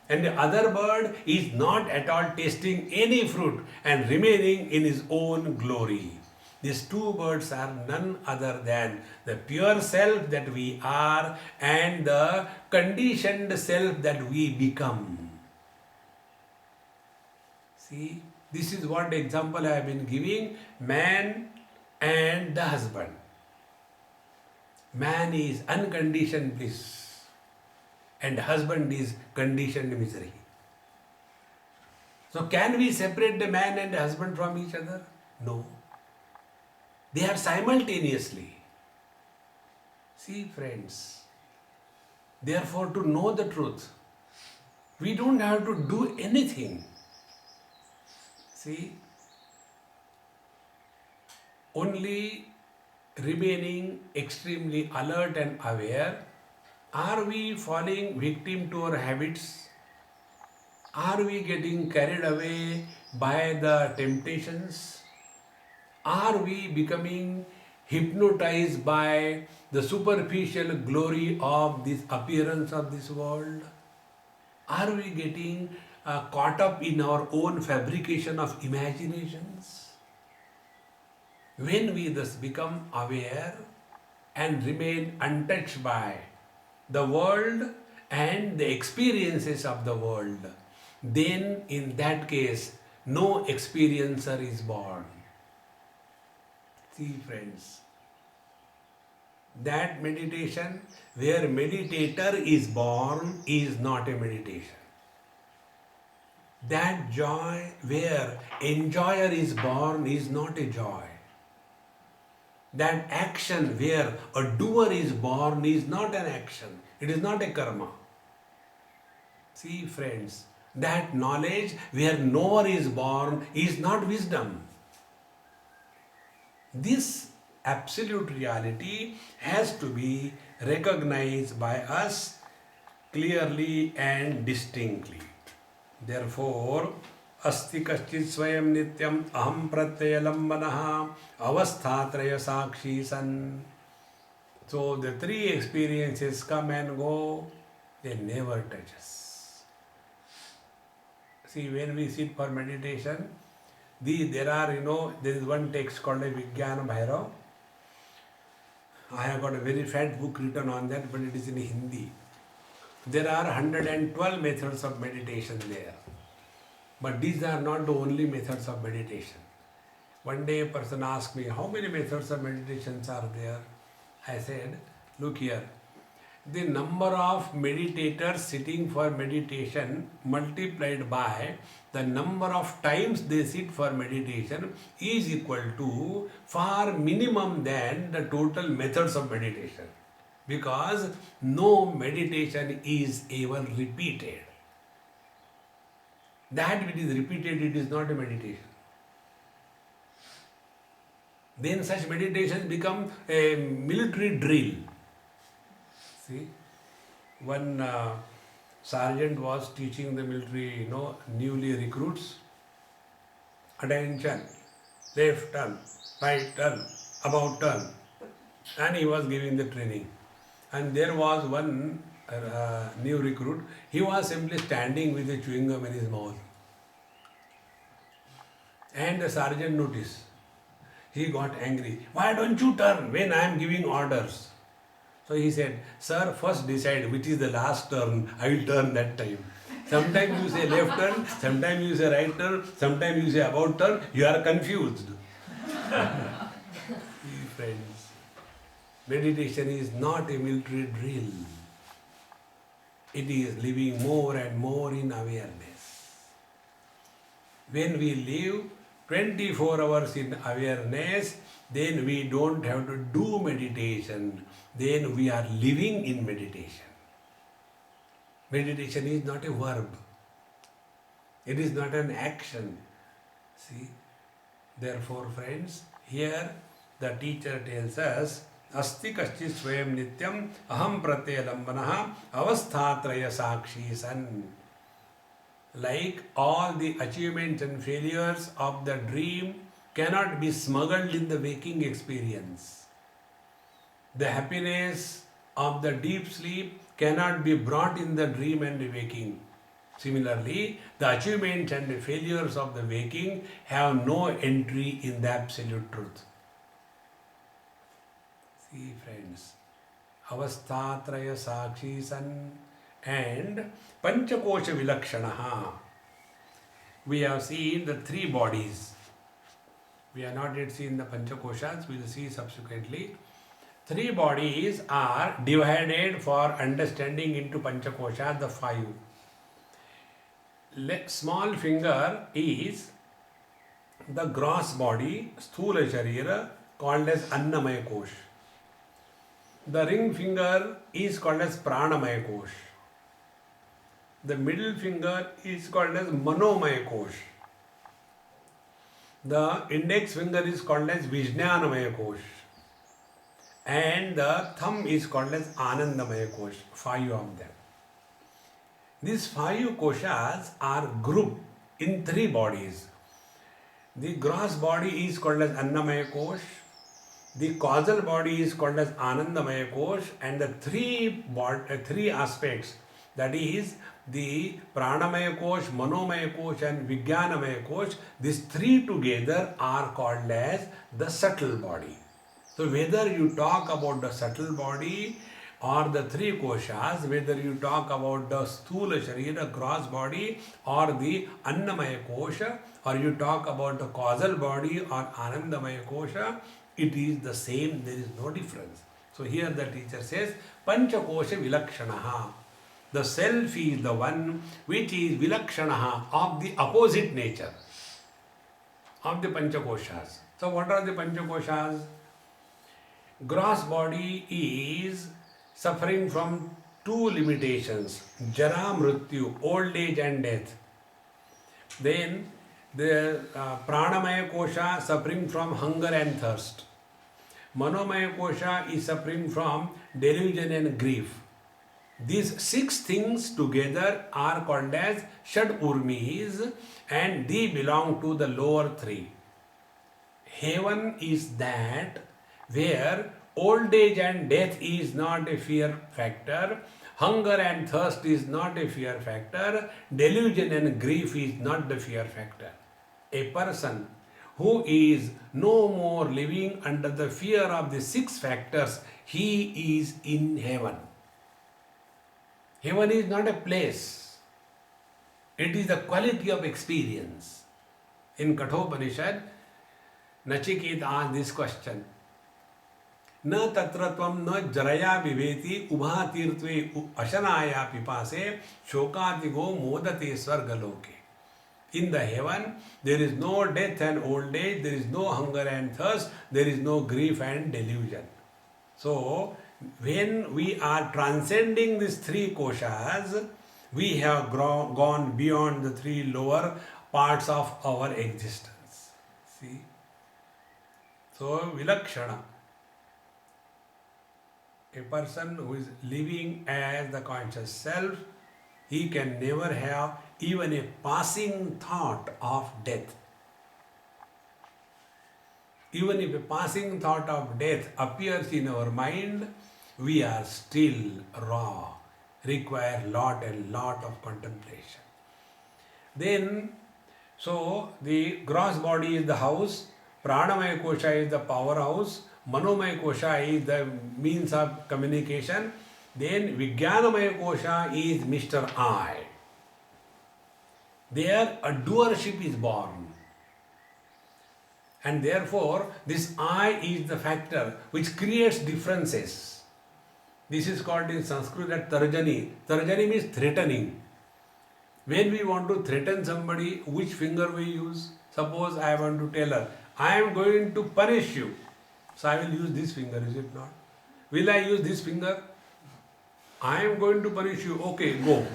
And the other bird is not at all tasting any fruit and remaining in his own glory. These two birds are none other than the pure self that we are and the conditioned self that we become. See, this is what example I have been giving, man and the husband. Man is unconditioned bliss and husband is conditioned misery. So can we separate the man and the husband from each other? No. They are simultaneously. See, friends, therefore to know the truth, we don't have to do anything. See, only remaining extremely alert and aware. Are we falling victim to our habits? Are we getting carried away by the temptations? Are we becoming hypnotized by the superficial glory of this appearance of this world? Are we getting caught up in our own fabrication of imaginations? When we thus become aware and remain untouched by the world and the experiences of the world, then in that case, no experiencer is born. See, friends, that meditation where meditator is born is not a meditation. That joy where enjoyer is born is not a joy. That action where a doer is born is not an action. It is not a karma. See, friends, that knowledge where knower is born is not wisdom. This absolute reality has to be recognized by us clearly and distinctly. Therefore, asti kaschit swayam nityam aham pratyayalambanaha avasthatraya sakshi san. So the three experiences come and go, they never touch us. See, when we sit for meditation, there is one text called a Vijnana Bhairav. I have got a very fat book written on that, but it is in Hindi. There are 112 methods of meditation there. But these are not the only methods of meditation. One day a person asked me, how many methods of meditations are there? I said, look here. The number of meditators sitting for meditation multiplied by the number of times they sit for meditation is equal to far minimum than the total methods of meditation. Because no meditation is ever repeated. That which is repeated, it is not a meditation. Then such meditations become a military drill. See, one sergeant was teaching the military, newly recruits. Attention, left turn, right turn, about turn. And he was giving the training. And there was one new recruit. He was simply standing with a chewing gum in his mouth. And the sergeant noticed. He got angry. Why don't you turn when I am giving orders? So he said, sir, first decide which is the last turn. I will turn that time. Sometimes you say left turn, sometimes you say right turn, sometimes you say about turn. You are confused. Friends, meditation is not a military drill. It is living more and more in awareness. When we live 24 hours in awareness, then we don't have to do meditation. Then we are living in meditation. Meditation is not a verb. It is not an action. See? Therefore, friends, here the teacher tells us, Asti kaschit swayam nityam aham pratyalambanaha avasthatraya sakshi san. Like all the achievements and failures of the dream cannot be smuggled in the waking experience. The happiness of the deep sleep cannot be brought in the dream and the waking. Similarly, the achievements and the failures of the waking have no entry in the absolute truth. See, friends, avasthatraya sakshi san and panchakosha vilakshanaha. We have seen the three bodies. We have not yet seen the panchakoshas, we will see subsequently. Three bodies are divided for understanding into Panchakosha, the five. Small finger is the gross body, Sthula Sharira, called as Annamaya Kosh. The ring finger is called as Pranamaya Kosh. The middle finger is called as Manomaya Kosh. The index finger is called as Vijnanamaya Kosh. And the thumb is called as Anandamaya Kosh. Five of them. These five koshas are grouped in three bodies. The gross body is called as Annamaya Kosh. The causal body is called as Anandamaya Kosh, and the three aspects, that is the Pranamaya Kosh, Manomaya Kosh and Vijnanamaya Kosh, these three together are called as the subtle body. So whether you talk about the subtle body or the three koshas, whether you talk about the Sthula Sharira, gross body, or the Annamaya Kosha, or you talk about the causal body or Anandamaya Kosha, it is the same, there is no difference. So here the teacher says, Panchakosha Vilakshanaha. The self is the one which is Vilakshanaha, of the opposite nature of the Panchakoshas. So what are the Panchakoshas? Gross body is suffering from two limitations, Jara Mrityu, old age and death. Then the Pranamaya Kosha suffering from hunger and thirst. Manomaya Kosha is suffering from delusion and grief. These six things together are called as Shad Urmis, and they belong to the lower three. Heaven is that where old age and death is not a fear factor, hunger and thirst is not a fear factor, delusion and grief is not the fear factor. A person who is no more living under the fear of the six factors, he is in heaven. Heaven is not a place, it is the quality of experience. In Kathopanishad, Nachiketa asked this question, न तत्रत्वं न जरया विभेति उभा तीर्थवे अशनाया पिपासे शोकातिगो मोदते स्वर्गलोके. In the heaven, there is no death and old age, there is no hunger and thirst, there is no grief and delusion. So, when we are transcending these three koshas, we have gone beyond the three lower parts of our existence. See? So, vilakshana. A person who is living as the conscious self, he can never have even a passing thought of death. Even if a passing thought of death appears in our mind, we are still raw, require lot and lot of contemplation. Then, so the gross body is the house, Pranamaya Kosha is the powerhouse, Manomaya Kosha is the means of communication, then Vijnanamaya Kosha is Mr. I. There a doership is born. And therefore, this I is the factor which creates differences. This is called in Sanskrit as Tarjani. Tarjani means threatening. When we want to threaten somebody, which finger we use? Suppose I want to tell her, I am going to punish you. So I will use this finger, is it not? Will I use this finger? I am going to punish you. Okay, go.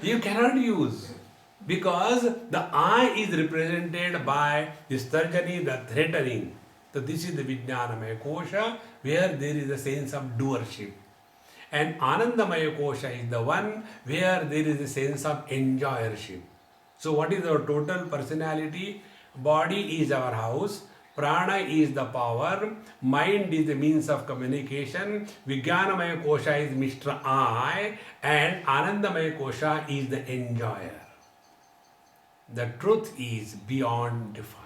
You cannot use, because the I is represented by this Tarjani, the threatening. So this is the Vijnanamaya Kosha, where there is a sense of doership. And Anandamaya Kosha is the one where there is a sense of enjoyership. So what is our total personality? Body is our house, prana is the power, mind is the means of communication, Vijnanamaya Kosha is Mr. I, and Anandamaya Kosha is the enjoyer. The truth is beyond fire.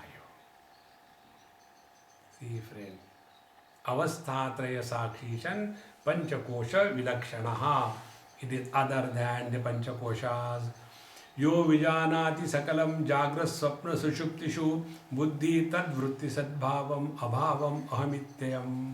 See, friend. Avasthatraya Sakshishan Panchakosha Vilakshanaha. It is other than the Panchakoshas. यो विजानाति सकलम जाग्रत स्वप्न सुषुप्तिषु बुद्धि तद्वृत्ति सद्भावम अभावम अहमित्ययम.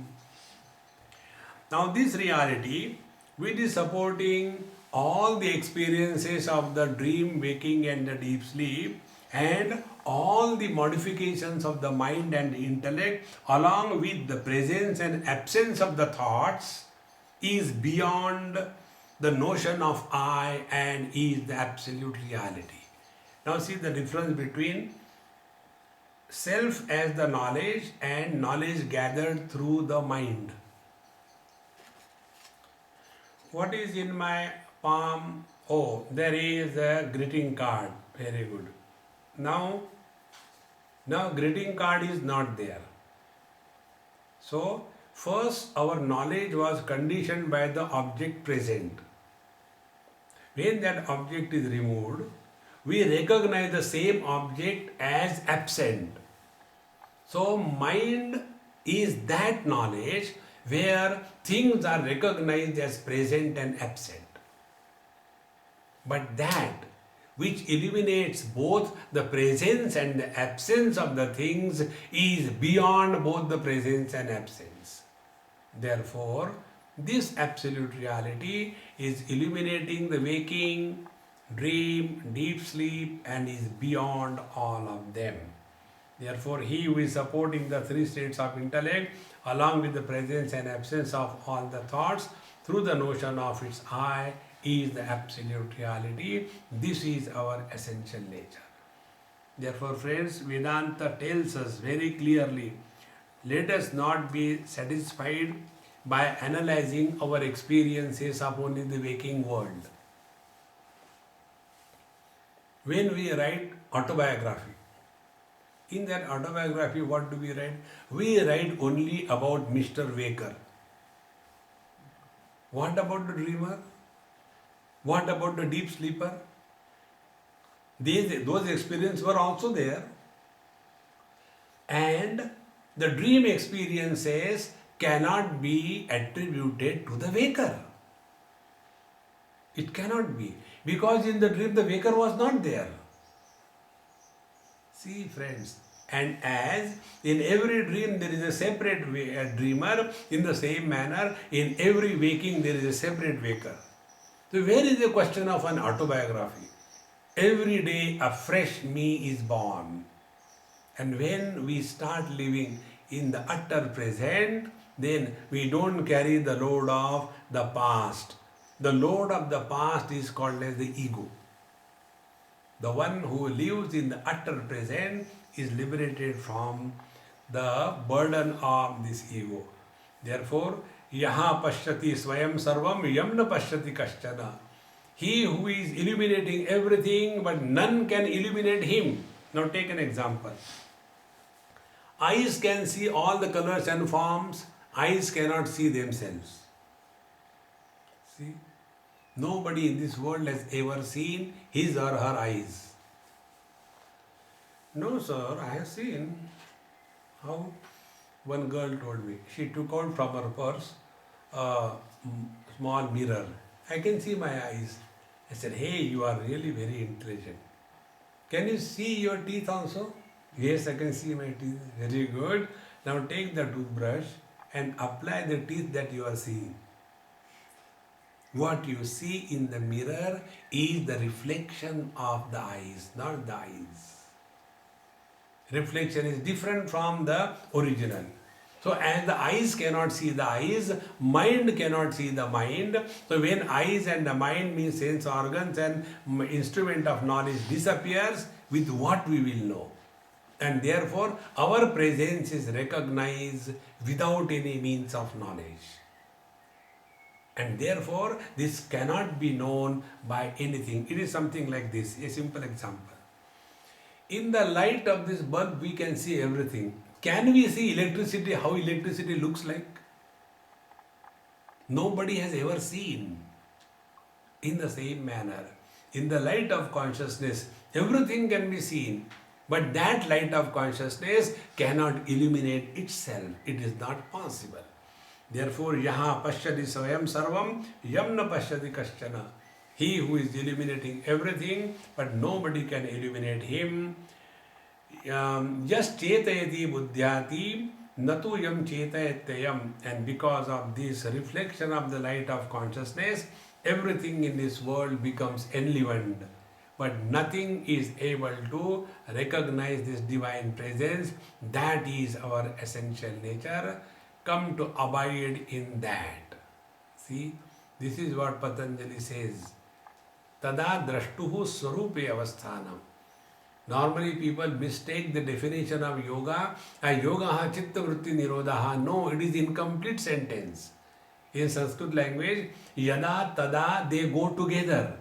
Now this reality, which is supporting all the experiences of the dream, waking and the deep sleep, and all the modifications of the mind and the intellect, along with the presence and absence of the thoughts, is beyond the notion of I and is the absolute reality. Now see the difference between self as the knowledge and knowledge gathered through the mind. What is in my palm? Oh, there is a greeting card. Very good. Now greeting card is not there. So first our knowledge was conditioned by the object present. When that object is removed, we recognize the same object as absent. So mind is that knowledge where things are recognized as present and absent. But that which eliminates both the presence and the absence of the things is beyond both the presence and absence. Therefore, this absolute reality is illuminating the waking, dream, deep sleep, and is beyond all of them. Therefore, he who is supporting the three states of intellect along with the presence and absence of all the thoughts through the notion of its I is the absolute reality. This is our essential nature. Therefore, friends, Vedanta tells us very clearly, let us not be satisfied by analyzing our experiences of only the waking world. When we write autobiography, in that autobiography, what do we write? We write only about Mr. Waker. What about the dreamer? What about the deep sleeper? Those experiences were also there. And the dream experiences cannot be attributed to the waker. It cannot be. Because in the dream, the waker was not there. See, friends, and as in every dream there is a separate dreamer, in the same manner, in every waking there is a separate waker. So where is the question of an autobiography? Every day a fresh me is born. And when we start living in the utter present, then we don't carry the load of the past. The load of the past is called as the ego. The one who lives in the utter present is liberated from the burden of this ego. Therefore, yaha pashyati swayam sarvam yamna pashyati kaschana. He who is illuminating everything, but none can illuminate him. Now take an example. Eyes can see all the colors and forms. Eyes cannot see themselves. See? Nobody in this world has ever seen his or her eyes. No, sir, I have seen. How? One girl told me. She took out from her purse a small mirror. I can see my eyes. I said, hey, you are really very intelligent. Can you see your teeth also? Yes, I can see my teeth. Very good. Now take the toothbrush and apply the teeth that you are seeing. What you see in the mirror is the reflection of the eyes, not the eyes. Reflection is different from the original. So as the eyes cannot see the eyes, mind cannot see the mind. So when eyes and the mind means sense organs and instrument of knowledge disappears, with what we will know. And therefore our presence is recognized without any means of knowledge. And therefore this cannot be known by anything. It is something like this, a simple example. In the light of this bulb we can see everything. Can we see electricity, how electricity looks like? Nobody has ever seen. In the same manner, in the light of consciousness, everything can be seen. But that light of consciousness cannot illuminate itself. It is not possible. Therefore, yaha pashyati swayam sarvam yamna pashyati kaschana. He who is illuminating everything, but nobody can illuminate him. Just chetayati buddhyati natu yam chetayatyayam. And because of this reflection of the light of consciousness, everything in this world becomes enlivened. But nothing is able to recognize this divine presence. That is our essential nature. Come to abide in that. See, this is what Patanjali says. Tada drashtuhu swarupe avasthanam. Normally people mistake the definition of yoga as yoga chitta vritti nirodha. No, it is incomplete sentence. In Sanskrit language, yada tada, they go together.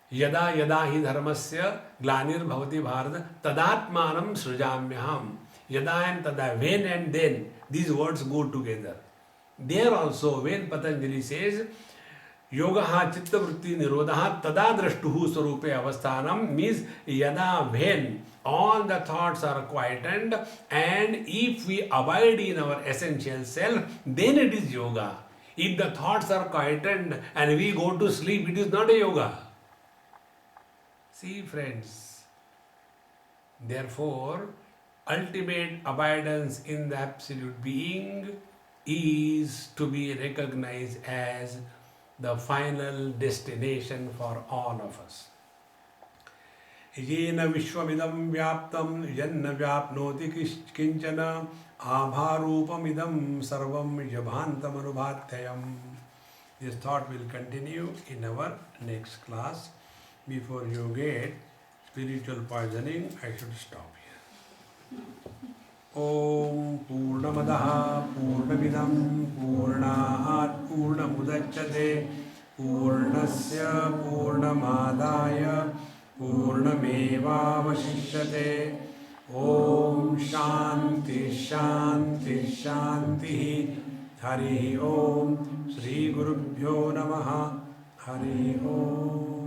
Yada yada hi dharmasya glanir bhavati bharata tadatmanam srujamyaham. Yada and tada, when and then, these words go together. There also, when Patanjali says, yoga chitta vritti nirodha tada drashtuhu swarupe avasthanam, means yada, when all the thoughts are quietened and if we abide in our essential self, then it is yoga. If the thoughts are quietened and we go to sleep, it is not a yoga. See, friends, therefore, ultimate abidance in the absolute being is to be recognized as the final destination for all of us. Yena vishwamidam vyaptam yanna vyapnoti kinchana abharupamidam sarvam yabhantam anubhatyayam. This thought will continue in our next class. Before you get spiritual poisoning, I should stop here. Om Purnamadaha Purnamidam Purnat Purnamudachyate Purnasya Purnamadaya Purnamevavashishyate. Om Shanti Shanti Shanti. Hari Om. Shri Gurubhyo Namaha. Hari Om.